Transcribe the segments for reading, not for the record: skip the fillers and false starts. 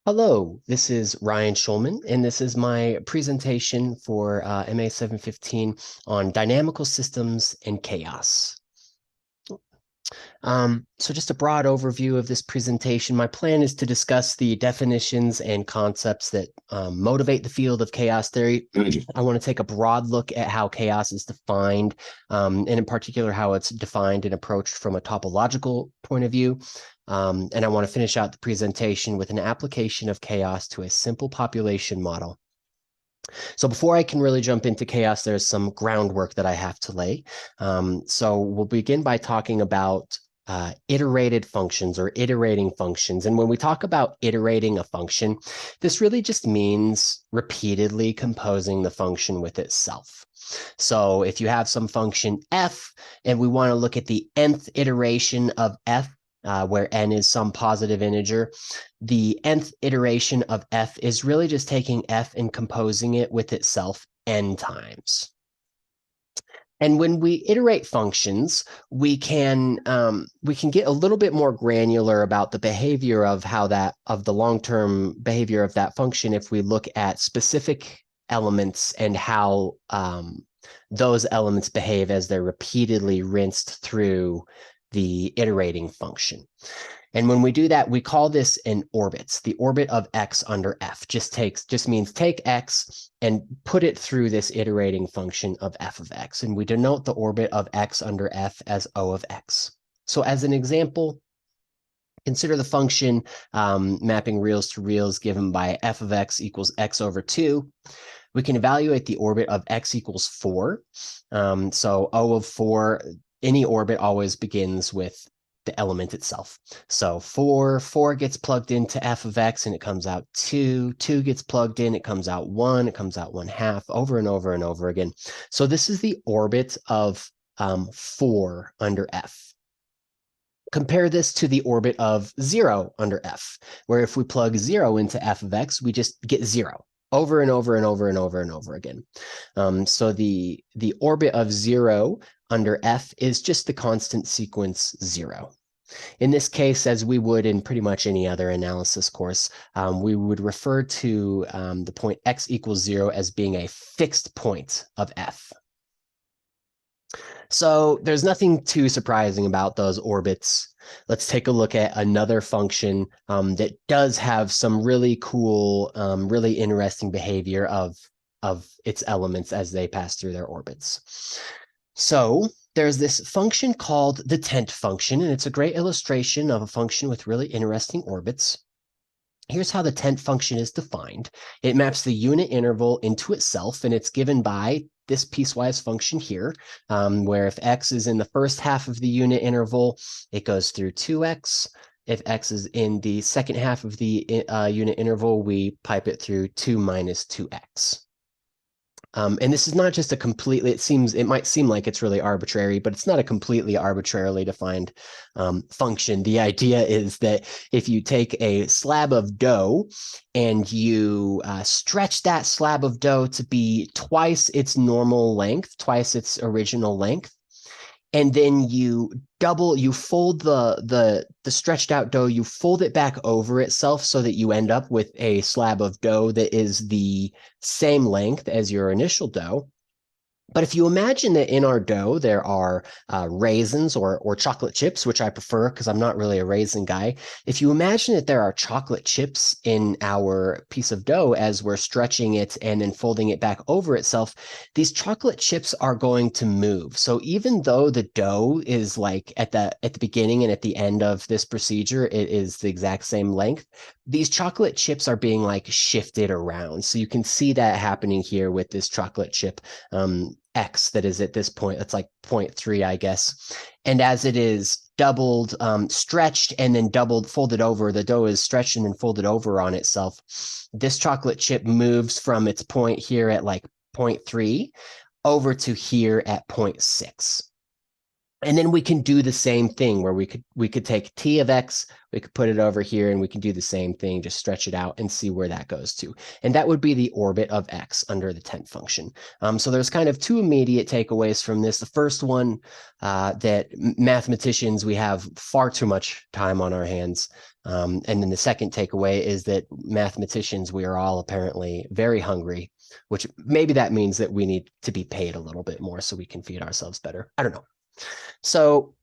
Hello, this is Ryan Schulman, and this is my presentation for MA 715 on dynamical systems and chaos. So just a broad overview of this presentation. My plan is to discuss the definitions and concepts that motivate the field of chaos theory. I want to take a broad look at how chaos is defined, and in particular, how it's defined and approached from a topological point of view. And I want to finish out the presentation with an application of chaos to a simple population model. So before I can really jump into chaos, there's some groundwork that I have to lay. So we'll begin by talking about iterated functions or iterating functions. And when we talk about iterating a function, this really just means repeatedly composing the function with itself. So if you have some function f, and we want to look at the nth iteration of f, where n is some positive integer, the nth iteration of f is really just taking f and composing it with itself n times. And when we iterate functions, we can get a little bit more granular about the behavior of the long-term behavior of that function if we look at specific elements and how those elements behave as they're repeatedly rinsed through the iterating function. And when we do that, we call this an orbit. The orbit of x under f just means take x and put it through this iterating function of f of x. And we denote the orbit of x under f as O of x. So as an example, consider the function mapping reals to reals given by f of x equals x over 2. We can evaluate the orbit of x equals 4. So O of 4, any orbit always begins with the element itself. So 4 gets plugged into f of x and it comes out 2. 2 gets plugged in, it comes out 1, it comes out 1/2, over and over and over again. So this is the orbit of 4 under f. Compare this to the orbit of 0 under f, where if we plug 0 into f of x, we just get 0 over and over and over and over and over again. So the orbit of 0 under f is just the constant sequence 0. In this case, as we would in pretty much any other analysis course, we would refer to the point x equals 0 as being a fixed point of f. So there's nothing too surprising about those orbits. Let's take a look at another function that does have some really cool, really interesting behavior of its elements as they pass through their orbits. So there's this function called the tent function, and it's a great illustration of a function with really interesting orbits. Here's how the tent function is defined. It maps the unit interval into itself, and it's given by this piecewise function here, where if x is in the first half of the unit interval, it goes through 2x. If x is in the second half of the unit interval, we pipe it through 2 minus 2x. And this is not just a completely, it might seem like it's really arbitrary, but it's not a completely arbitrarily defined function. The idea is that if you take a slab of dough and you stretch that slab of dough to be twice its normal length, twice its original length, and then you fold the stretched out dough, you fold it back over itself so that you end up with a slab of dough that is the same length as your initial dough. But if you imagine that in our dough, there are raisins or chocolate chips, which I prefer because I'm not really a raisin guy. If you imagine that there are chocolate chips in our piece of dough as we're stretching it and then folding it back over itself, these chocolate chips are going to move. So even though the dough is like at the beginning and at the end of this procedure, it is the exact same length, these chocolate chips are being like shifted around. So you can see that happening here with this chocolate chip x that is at this point, it's like 0.3, I guess. And as it is doubled, stretched, and then doubled, folded over, the dough is stretched and then folded over on itself. This chocolate chip moves from its point here at like 0.3 over to here at 0.6. And then we can do the same thing where we could take t of x, we could put it over here, and we can do the same thing, just stretch it out and see where that goes to. And that would be the orbit of x under the tent function. So there's kind of two immediate takeaways from this. The first one, that mathematicians, we have far too much time on our hands. And then the second takeaway is that mathematicians, we are all apparently very hungry, which maybe that means that we need to be paid a little bit more so we can feed ourselves better. I don't know. So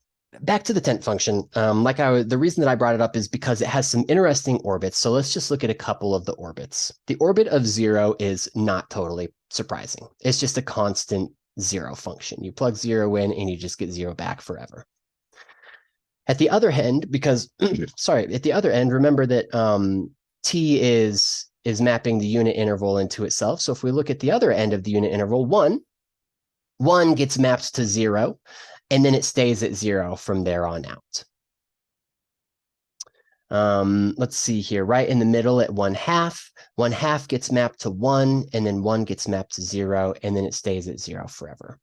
back to the tent function. The reason that I brought it up is because it has some interesting orbits. So let's just look at a couple of the orbits. The orbit of 0 is not totally surprising. It's just a constant 0 function. You plug 0 in and you just get 0 back forever. At the other end, because sorry, at the other end, remember that t is mapping the unit interval into itself. So if we look at the other end of the unit interval, 1 gets mapped to 0, and then it stays at 0 from there on out. Let's see here, right in the middle at 1/2 gets mapped to 1, and then 1 gets mapped to 0, and then it stays at 0 forever.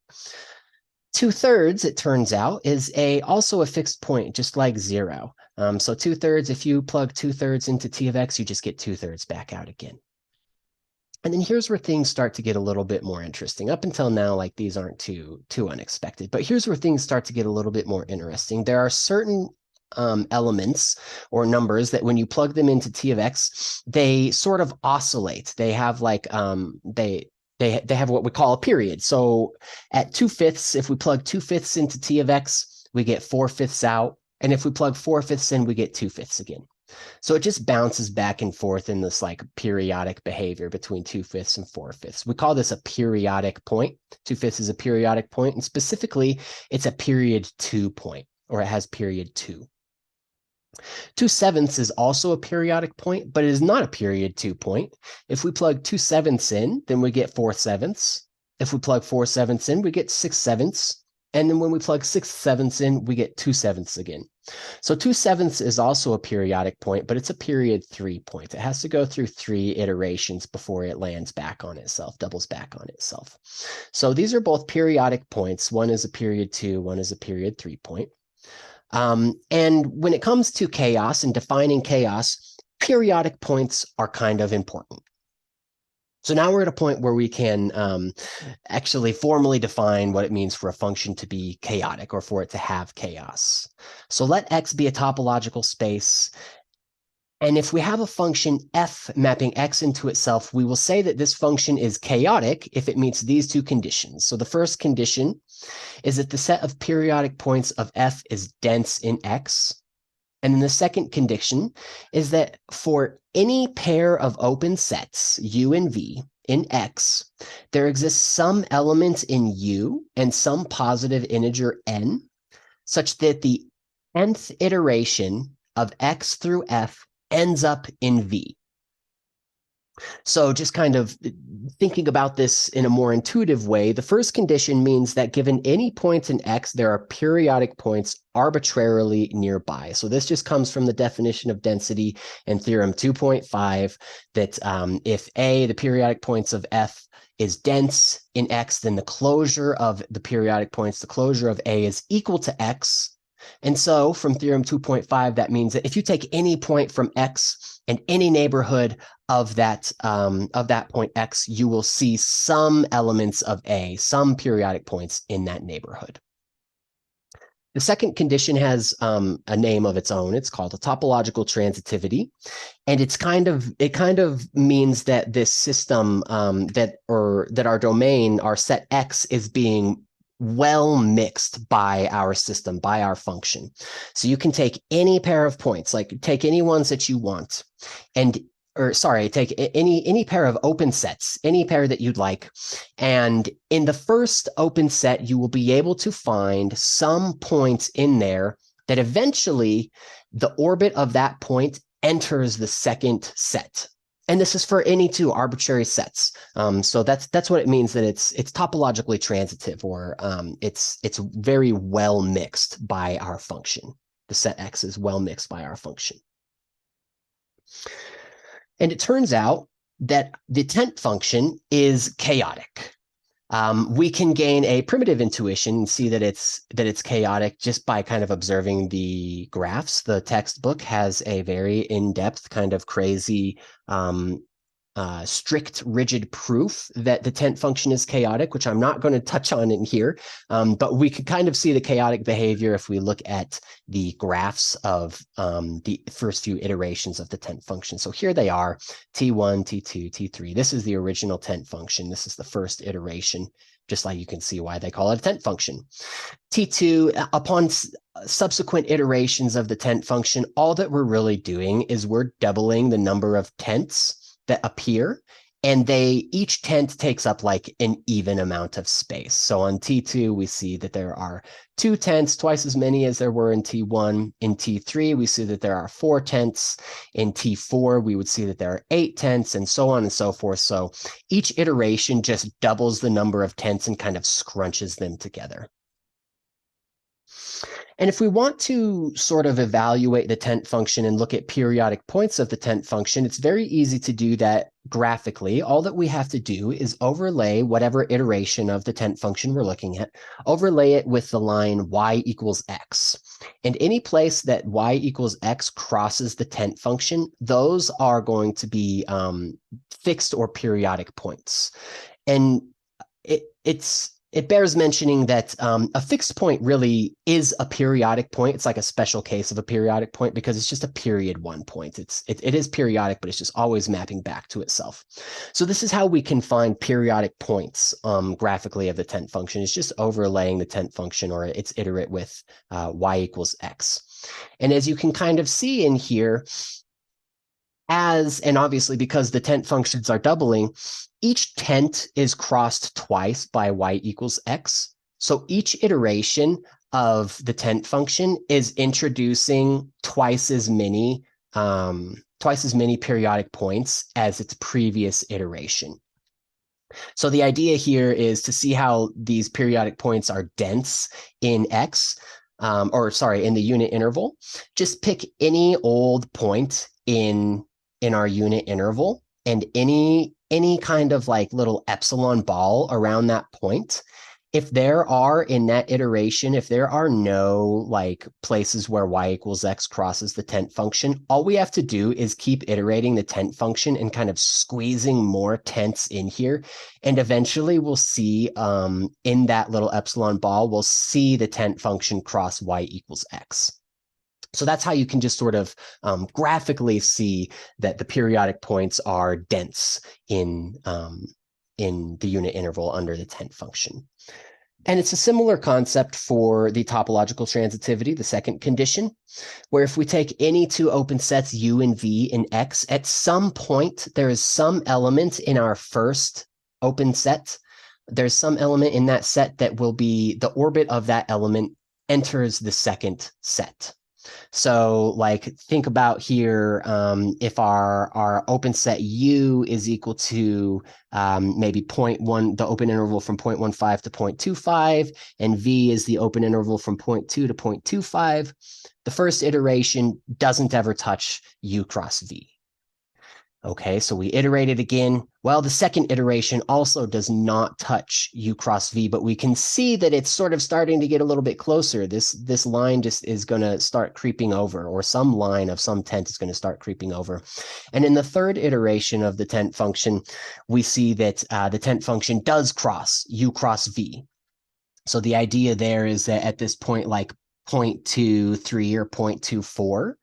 2/3, it turns out, is also a fixed point, just like 0. So 2/3, if you plug 2/3 into t of x, you just get 2/3 back out again. And then here's where things start to get a little bit more interesting. Up until now, like, these aren't too unexpected, but here's where things start to get a little bit more interesting. There are certain elements or numbers that when you plug them into t of x, they sort of oscillate. They have like they have what we call a period. So at 2/5, if we plug 2/5 into t of x, we get 4/5 out. And if we plug 4/5 in, we get 2/5 again. So it just bounces back and forth in this like periodic behavior between 2/5 and 4/5. We call this a periodic point. 2/5 is a periodic point, and specifically, it's a period 2 point, or it has period 2. 2/7 is also a periodic point, but it is not a period 2 point. If we plug 2/7 in, then we get 4/7. If we plug 4/7 in, we get 6/7. And then when we plug 6/7 in, we get 2/7 again. So 2/7 is also a periodic point, but it's a period 3 point. It has to go through 3 iterations before it lands back on itself, doubles back on itself. So these are both periodic points. One is a period 2, one is a period 3 point. And when it comes to chaos and defining chaos, periodic points are kind of important. So now we're at a point where we can actually formally define what it means for a function to be chaotic or for it to have chaos. So let X be a topological space. And if we have a function f mapping X into itself, we will say that this function is chaotic if it meets these 2 conditions. So the first condition is that the set of periodic points of f is dense in X. And then the second condition is that for any pair of open sets, U and V, in X, there exists some element in U and some positive integer n, such that the nth iteration of X through F ends up in V. So just kind of thinking about this in a more intuitive way, the first condition means that given any points in X, there are periodic points arbitrarily nearby. So this just comes from the definition of density in theorem 2.5, that if A, the periodic points of F, is dense in X, then the closure of the periodic points, the closure of A, is equal to X. And so from theorem 2.5, that means that if you take any point from X and any neighborhood of that point X, you will see some elements of A, some periodic points in that neighborhood. The second condition has a name of its own. It's called a topological transitivity, and it kind of means that this system that our domain, our set X, is being well mixed by our system, by our function. So you can take any pair of points, like take any ones that you want, take any pair of open sets, any pair that you'd like. And in the first open set, you will be able to find some points in there that eventually the orbit of that point enters the second set. And this is for any 2 arbitrary sets. So that's what it means, that it's topologically transitive, or it's very well mixed by our function. The set X is well mixed by our function. And it turns out that the tent function is chaotic. We can gain a primitive intuition and see that it's chaotic just by kind of observing the graphs. The textbook has a very in-depth, kind of crazy strict, rigid proof that the tent function is chaotic, which I'm not going to touch on in here, but we could kind of see the chaotic behavior if we look at the graphs of the first few iterations of the tent function. So here they are, T1, T2, T3. This is the original tent function. This is the first iteration, just like you can see why they call it a tent function. T2, upon subsequent iterations of the tent function, all that we're really doing is we're doubling the number of tents that appear, and each tent takes up like an even amount of space. So on T2, we see that there are 2 tents, twice as many as there were in T1. In T3, we see that there are 4 tents. In T4, we would see that there are 8 tents, and so on and so forth. So each iteration just doubles the number of tents and kind of scrunches them together. And if we want to sort of evaluate the tent function and look at periodic points of the tent function, it's very easy to do that graphically. All that we have to do is overlay whatever iteration of the tent function we're looking at, overlay it with the line y equals x. And any place that y equals x crosses the tent function, those are going to be fixed or periodic points. And it bears mentioning that a fixed point really is a periodic point. It's like a special case of a periodic point because it's just a period 1 point. It is periodic, but it's just always mapping back to itself. So this is how we can find periodic points graphically of the tent function. It's just overlaying the tent function or its iterate with y equals x. And as you can kind of see in here, and obviously because the tent functions are doubling, each tent is crossed twice by y equals x. So each iteration of the tent function is introducing twice as many periodic points as its previous iteration. So the idea here is to see how these periodic points are dense in x, in the unit interval. Just pick any old point in our unit interval and any kind of like little epsilon ball around that point. If there are in that iteration, if there are no like places where y equals x crosses the tent function, all we have to do is keep iterating the tent function and kind of squeezing more tents in here. And eventually we'll see in that little epsilon ball, we'll see the tent function cross y equals x. So that's how you can just sort of graphically see that the periodic points are dense in the unit interval under the tent function. And it's a similar concept for the topological transitivity, the second condition, where if we take any 2 open sets u and v in x, at some point there is some element in our first open set. There's some element in that set that will be the orbit of that element enters the second set. So like think about here, if our open set U is equal to maybe 0.1, the open interval from 0.15 to 0.25, and V is the open interval from 0.2 to 0.25, the first iteration doesn't ever touch U cross V. Okay, so we iterate it again. Well, the second iteration also does not touch U cross V, but we can see that it's sort of starting to get a little bit closer. This line just is going to start creeping over, or some line of some tent is going to start creeping over. And in the third iteration of the tent function, we see that the tent function does cross U cross V. So the idea there is that at this point, like 0.23 or 0.24,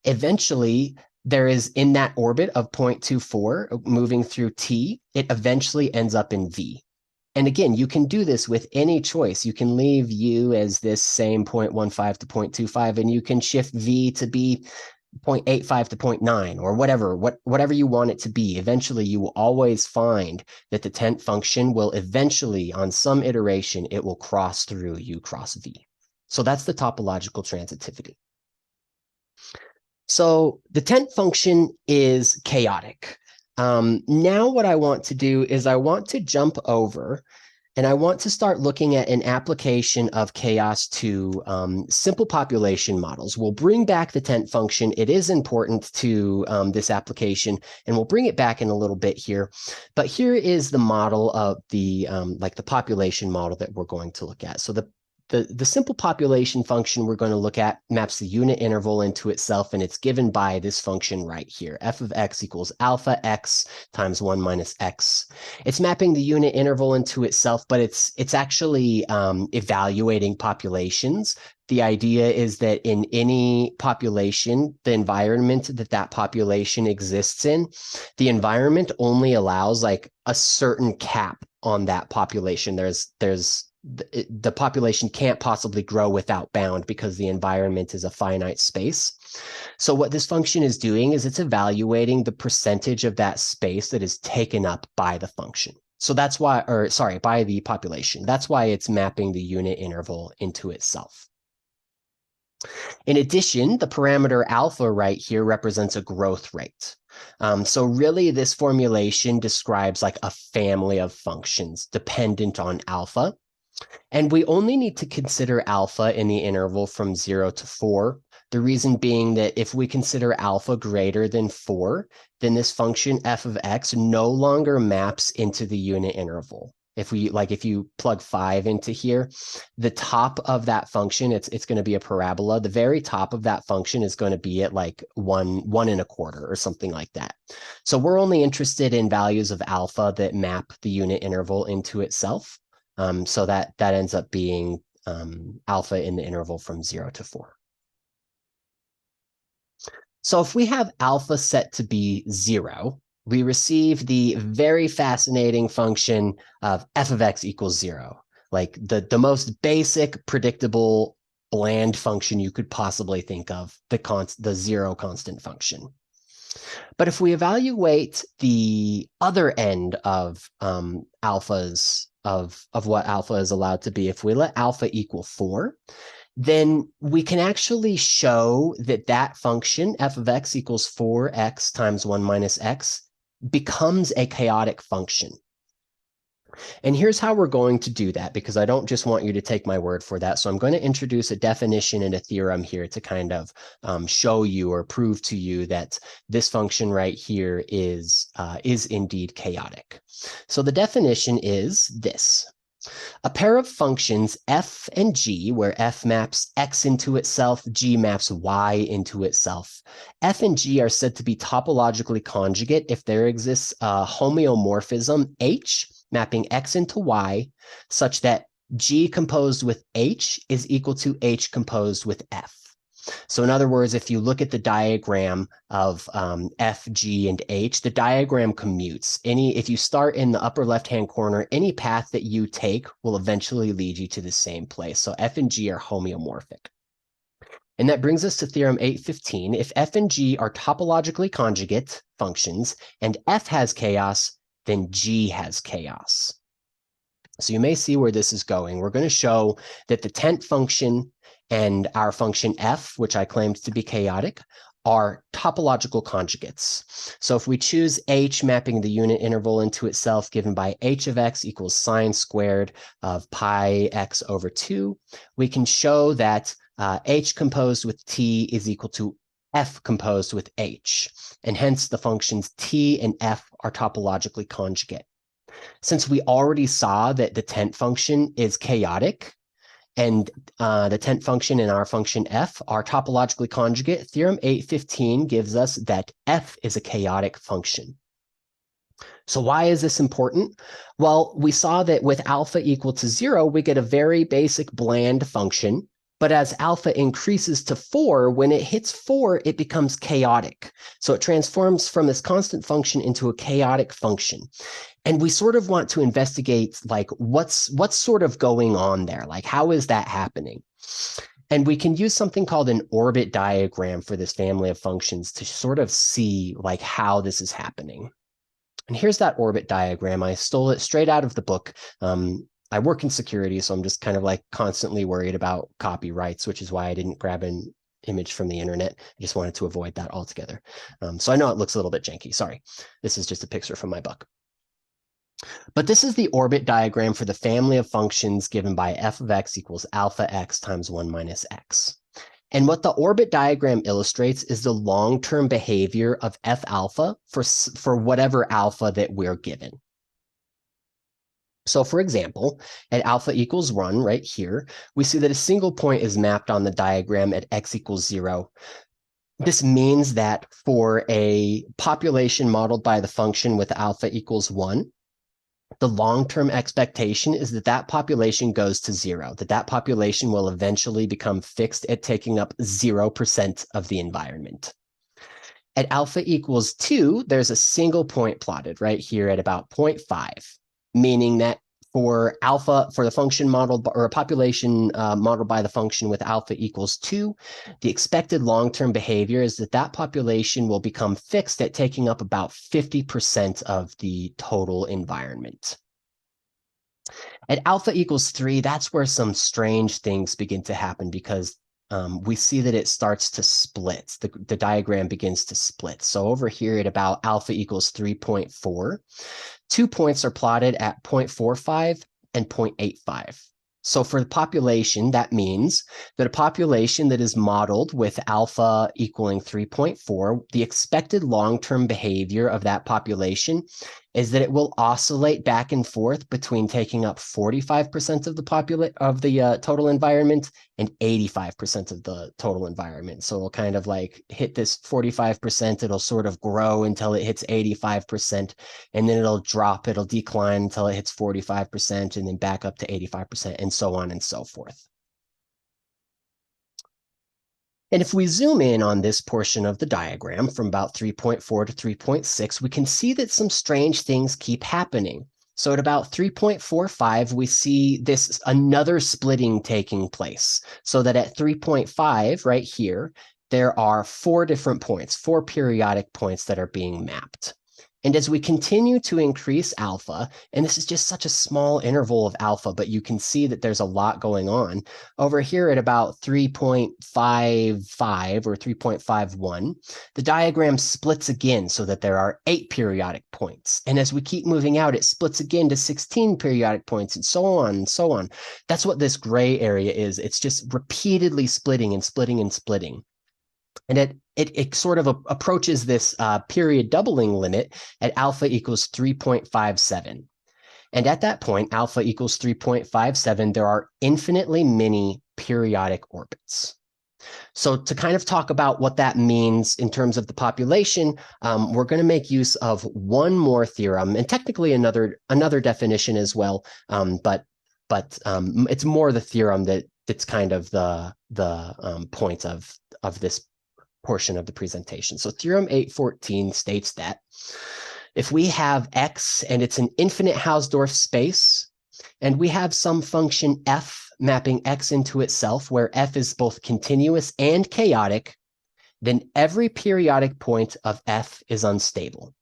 eventually there is in that orbit of 0.24 moving through T, it eventually ends up in V. And again, you can do this with any choice. You can leave U as this same 0.15 to 0.25, and you can shift V to be 0.85 to 0.9 or whatever you want it to be. Eventually, you will always find that the tent function will eventually, on some iteration, it will cross through U cross V. So that's the topological transitivity. So the tent function is chaotic. Now what I want to do is I want to jump over and I want to start looking at an application of chaos to simple population models. We'll bring back the tent function. It is important to this application, and we'll bring it back in a little bit here. But here is the model of the the population model that we're going to look at. So the the simple population function we're going to look at maps the unit interval into itself, and it's given by this function right here. F of x equals alpha x times 1 minus x. It's mapping the unit interval into itself, but it's actually evaluating populations. The idea is that in any population, the environment that population exists in, the environment only allows like a certain cap on that population. The population can't possibly grow without bound because the environment is a finite space. So what this function is doing is it's evaluating the percentage of that space that is taken up by the function. So that's why, or sorry, by the population. That's why it's mapping the unit interval into itself. In addition, the parameter alpha right here represents a growth rate. So really this formulation describes like a family of functions dependent on alpha. And we only need to consider alpha in the interval from 0 to 4. The reason being that if we consider alpha greater than 4, then this function f of x no longer maps into the unit interval. If you plug 5 into here, the top of that function, it's going to be a parabola. The very top of that function is going to be at like 1.25 or something like that. So we're only interested in values of alpha that map the unit interval into itself. So that ends up being alpha in the interval from 0 to 4. So if we have alpha set to be 0, we receive the very fascinating function of f of x equals 0, like the most basic, predictable, bland function you could possibly think of, the 0 constant function. But if we evaluate the other end of alphas, of what alpha is allowed to be, if we let alpha equal 4, then we can actually show that that function, f of x equals 4x times 1 minus x, becomes a chaotic function. And here's how we're going to do that, because I don't just want you to take my word for that. So I'm going to introduce a definition and a theorem here to kind of show you or prove to you that this function right here is indeed chaotic. So the definition is this. A pair of functions f and g, where f maps x into itself, g maps y into itself. F and g are said to be topologically conjugate if there exists a homeomorphism h mapping x into y such that g composed with h is equal to h composed with f. So in other words, if you look at the diagram of F, G, and H, the diagram commutes. If you start in the upper left-hand corner, any path that you take will eventually lead you to the same place. So F and G are homeomorphic. And that brings us to theorem 815. If F and G are topologically conjugate functions and F has chaos, then G has chaos. So you may see where this is going. We're going to show that the tent function and our function f, which I claimed to be chaotic, are topological conjugates. So if we choose h mapping the unit interval into itself given by h of x equals sine squared of pi x over 2, we can show that h composed with t is equal to f composed with h, and hence the functions t and f are topologically conjugate. Since we already saw that the tent function is chaotic, and the tent function and our function f are topologically conjugate, theorem 815 gives us that f is a chaotic function. So why is this important? Well, we saw that with alpha equal to 0, we get a very basic bland function. But as alpha increases to 4, when it hits 4, it becomes chaotic. So it transforms from this constant function into a chaotic function. And we sort of want to investigate like what's sort of going on there, like how is that happening? And we can use something called an orbit diagram for this family of functions to sort of see like how this is happening. And here's that orbit diagram. I stole it straight out of the book. I work in security, so I'm just kind of like constantly worried about copyrights, which is why I didn't grab an image from the internet. I just wanted to avoid that altogether. So I know it looks a little bit janky. Sorry. This is just a picture from my book. But this is the orbit diagram for the family of functions given by f of x equals alpha x times 1 minus x. And what the orbit diagram illustrates is the long-term behavior of f alpha for whatever alpha that we're given. So for example, at alpha equals 1 right here, we see that a single point is mapped on the diagram at x equals 0. This means that for a population modeled by the function with alpha equals 1, the long-term expectation is that that population goes to 0, that that population will eventually become fixed at taking up 0% of the environment. At alpha equals 2, there's a single point plotted right here at about 0.5, meaning that for the function modeled, or a population modeled by the function with alpha equals 2, the expected long-term behavior is that that population will become fixed at taking up about 50% of the total environment. At alpha equals 3, that's where some strange things begin to happen, because we see that it starts to split. The diagram begins to split. So over here at about alpha equals 3.4, 2 points are plotted at 0.45 and 0.85. So for the population, that means that a population that is modeled with alpha equaling 3.4, the expected long-term behavior of that population is that it will oscillate back and forth between taking up 45% of the total environment and 85% of the total environment. So it'll kind of like hit this 45%, it'll sort of grow until it hits 85%, and then it'll drop, it'll decline until it hits 45%, and then back up to 85%, and so on and so forth. And if we zoom in on this portion of the diagram from about 3.4 to 3.6, we can see that some strange things keep happening. So at about 3.45, we see another splitting taking place. So that at 3.5 right here, there are 4 different points, 4 periodic points that are being mapped. And as we continue to increase alpha, and this is just such a small interval of alpha, but you can see that there's a lot going on. Over here at about 3.55 or 3.51, the diagram splits again so that there are 8 periodic points. And as we keep moving out, it splits again to 16 periodic points, and so on and so on. That's what this gray area is. It's just repeatedly splitting and splitting and splitting. And it sort of approaches this period doubling limit at alpha equals 3.57. And at that point, alpha equals 3.57, there are infinitely many periodic orbits. So to kind of talk about what that means in terms of the population, we're going to make use of one more theorem, and technically another definition as well, but it's more the theorem that's kind of the point of this portion of the presentation. So theorem 814 states that if we have X and it's an infinite Hausdorff space, and we have some function f mapping X into itself, where f is both continuous and chaotic, then every periodic point of f is unstable.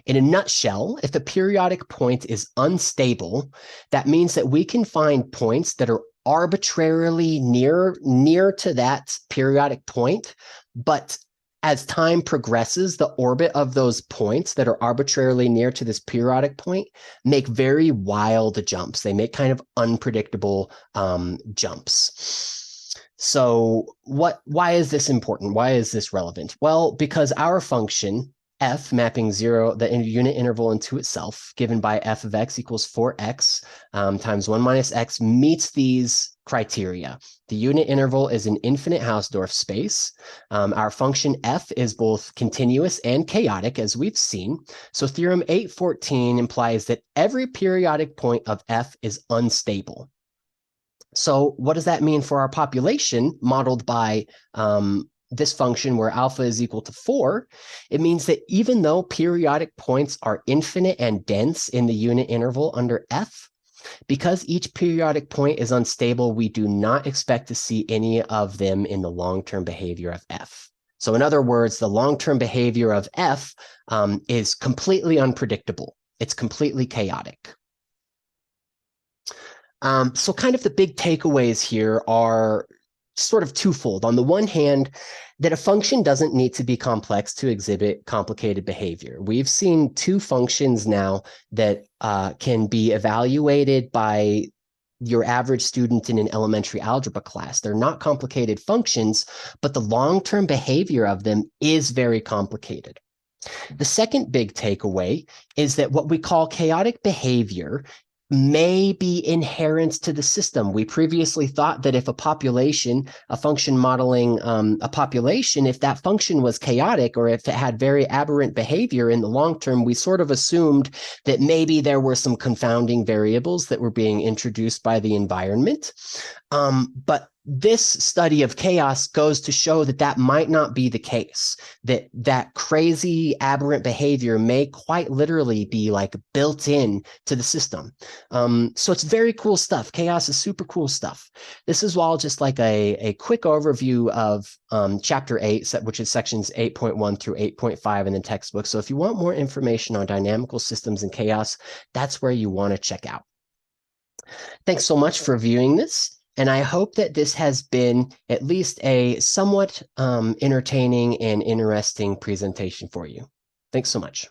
In a nutshell, if a periodic point is unstable, that means that we can find points that are arbitrarily near to that periodic point, but as time progresses, the orbit of those points that are arbitrarily near to this periodic point make very wild jumps. They make kind of unpredictable jumps. So why is this important? Why is this relevant? Well, because our function f mapping 0, the unit interval into itself, given by f of x equals 4x times 1 minus x, meets these criteria. The unit interval is an infinite Hausdorff space. Our function f is both continuous and chaotic, as we've seen. So theorem 814 implies that every periodic point of f is unstable. So what does that mean for our population modeled by this function where alpha is equal to 4? It means that even though periodic points are infinite and dense in the unit interval under f, because each periodic point is unstable, we do not expect to see any of them in the long-term behavior of f. So in other words, the long-term behavior of f is completely unpredictable. It's completely chaotic. So kind of the big takeaways here are sort of twofold. On the one hand, that a function doesn't need to be complex to exhibit complicated behavior. We've seen 2 functions now that can be evaluated by your average student in an elementary algebra class. They're not complicated functions, but the long-term behavior of them is very complicated. The second big takeaway is that what we call chaotic behavior may be inherent to the system. We previously thought that if a population, a function modeling a population, if that function was chaotic or if it had very aberrant behavior in the long term, we sort of assumed that maybe there were some confounding variables that were being introduced by the environment. But this study of chaos goes to show that that might not be the case, that crazy aberrant behavior may quite literally be like built in to the system. So it's very cool stuff. Chaos is super cool stuff. This is all just like a quick overview of chapter 8, which is sections 8.1 through 8.5 in the textbook. So if you want more information on dynamical systems and chaos, that's where you want to check out. Thanks so much for viewing this. And I hope that this has been at least a somewhat entertaining and interesting presentation for you. Thanks so much.